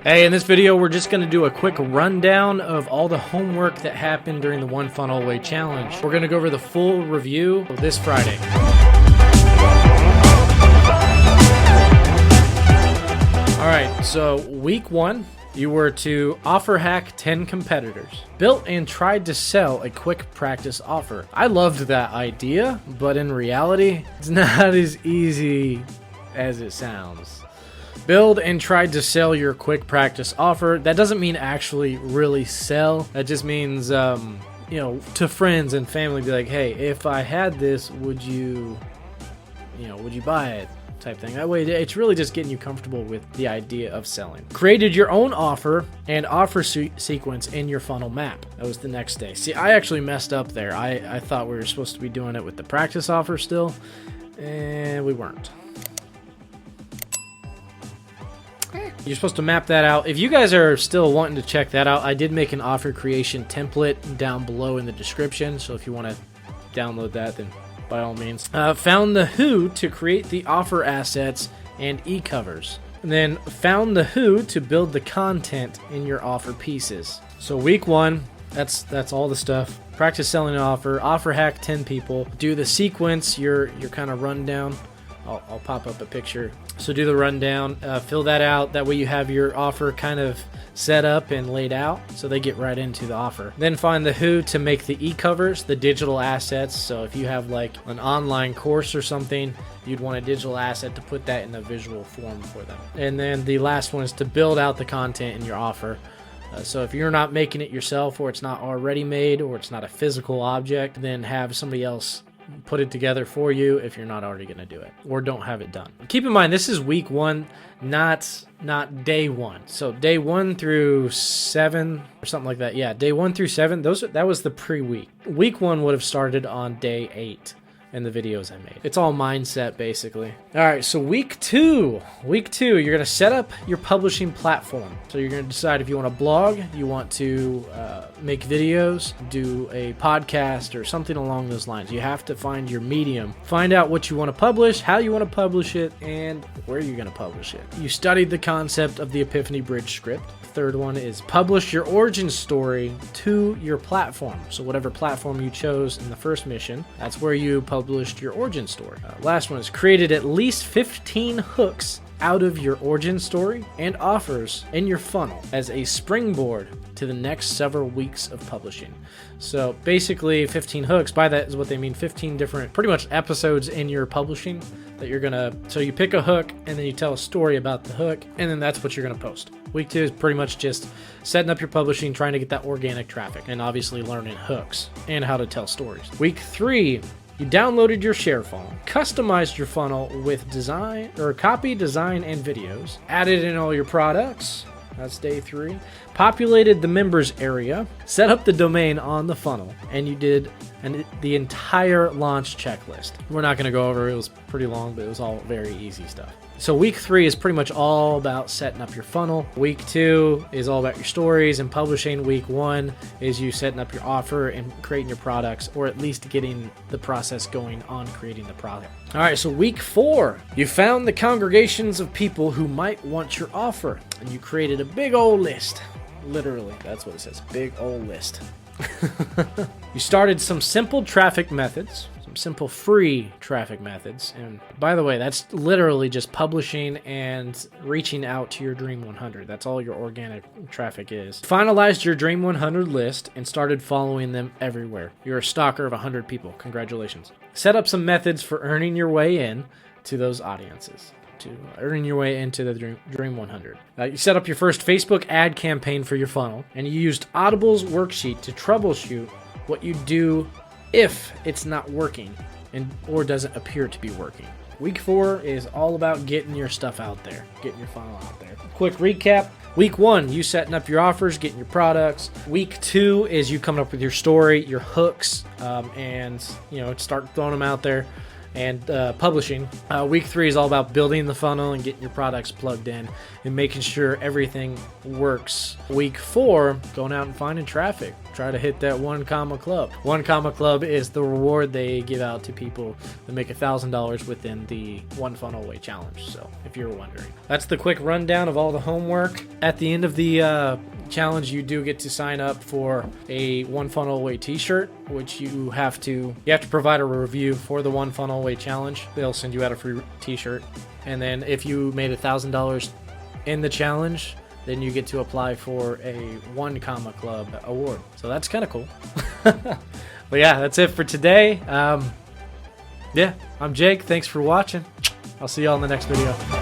Hey, in this video, we're just going to do a quick rundown of all the homework that happened during the One Funnel Away challenge. We're going to go over the full review this Friday. All right, so week one, you were to offer hack 10 competitors. Built and tried to sell a quick practice offer. I loved that idea, but in reality, it's not as easy as it sounds. Build and tried to sell your quick practice offer. That doesn't mean actually really sell. That just means, to friends and family, be like, hey, if I had this, would you buy it? Type thing. That way, it's really just getting you comfortable with the idea of selling. Created your own offer and offer sequence in your funnel map. That was the next day. See, I actually messed up there. I thought we were supposed to be doing it with the practice offer still, and we weren't. You're supposed to map that out. If you guys are still wanting to check that out, I did make an offer creation template down below in the description. So if you want to download that, then by all means. Found the who to create the offer assets and e-covers. And then found the who to build the content in your offer pieces. So week one, that's all the stuff. Practice selling an offer hack 10 people. Do the sequence, your kind of rundown. I'll pop up a picture. So do the rundown, fill that out. That way you have your offer kind of set up and laid out so they get right into the offer. Then find the who to make the e-covers, the digital assets. So if you have like an online course or something, you'd want a digital asset to put that in the visual form for them. And then the last one is to build out the content in your offer. So if you're not making it yourself, or it's not already made, or it's not a physical object, then have somebody else put it together for you if you're not already going to do it, or don't have it done. Keep in mind, this is week one, not day one. So day 1 through 7 or something like that. Yeah, day 1 through 7, that was the pre-week. Week one would have started on day 8 in the videos I made. It's all mindset, basically. All right, so week two, you're going to set up your publishing platform. So you're going to decide if you want to blog, you want to make videos, do a podcast, or something along those lines. You have to find your medium. Find out what you want to publish, how you want to publish it, and where you're going to publish it. You studied the concept of the Epiphany Bridge script. Third one is publish your origin story to your platform. So whatever platform you chose in the first mission, that's where you published your origin story. Last one is created at least 15 hooks out of your origin story and offers in your funnel as a springboard to the next several weeks of publishing. So basically 15 hooks, by that is what they mean, 15 different pretty much episodes in your publishing that you're gonna, so you pick a hook and then you tell a story about the hook, and then that's what you're gonna post. Week 2 is pretty much just setting up your publishing, trying to get that organic traffic, and obviously learning hooks and how to tell stories. Week 3, you downloaded your share funnel, customized your funnel with design or copy, design, and videos, added in all your products. That's day 3. Populated the members area, set up the domain on the funnel, and you did the entire launch checklist. We're not going to go over it. It was pretty long, but it was all very easy stuff. So week 3 is pretty much all about setting up your funnel. Week 2 is all about your stories and publishing. Week 1 is you setting up your offer and creating your products, or at least getting the process going on creating the product. All right, so week 4, you found the congregations of people who might want your offer, and you created a big old list. Literally, that's what it says, big old list. You started some simple traffic methods, some simple free traffic methods. And by the way, that's literally just publishing and reaching out to your Dream 100. That's all your organic traffic is. Finalized your Dream 100 list and started following them everywhere. You're a stalker of 100 people. Congratulations. Set up some methods for earning your way in to those audiences. Earning your way into the Dream 100. You set up your first Facebook ad campaign for your funnel, and you used Audible's worksheet to troubleshoot what you do if it's not working or doesn't appear to be working. Week 4 is all about getting your stuff out there, getting your funnel out there. Quick recap. Week 1, you setting up your offers, getting your products. Week 2 is you coming up with your story, your hooks, and start throwing them out there. and publishing. Week 3 is all about building the funnel and getting your products plugged in and making sure everything works. Week 4, going out and finding traffic. Try to hit that 1 comma club. 1 comma club is the reward they give out to people that make $1,000 within the One Funnel Away challenge. So if you're wondering, that's the quick rundown of all the homework. At the end of the challenge, you do get to sign up for a One Funnel Away t-shirt, which you have to provide a review for the One Funnel Away challenge. They'll send you out a free t-shirt. And then if you made $1,000 in the challenge, then you get to apply for a 1 comma club award. So that's kind of cool. But yeah, that's it for today. Yeah, I'm Jake. Thanks for watching. I'll see y'all in the next video.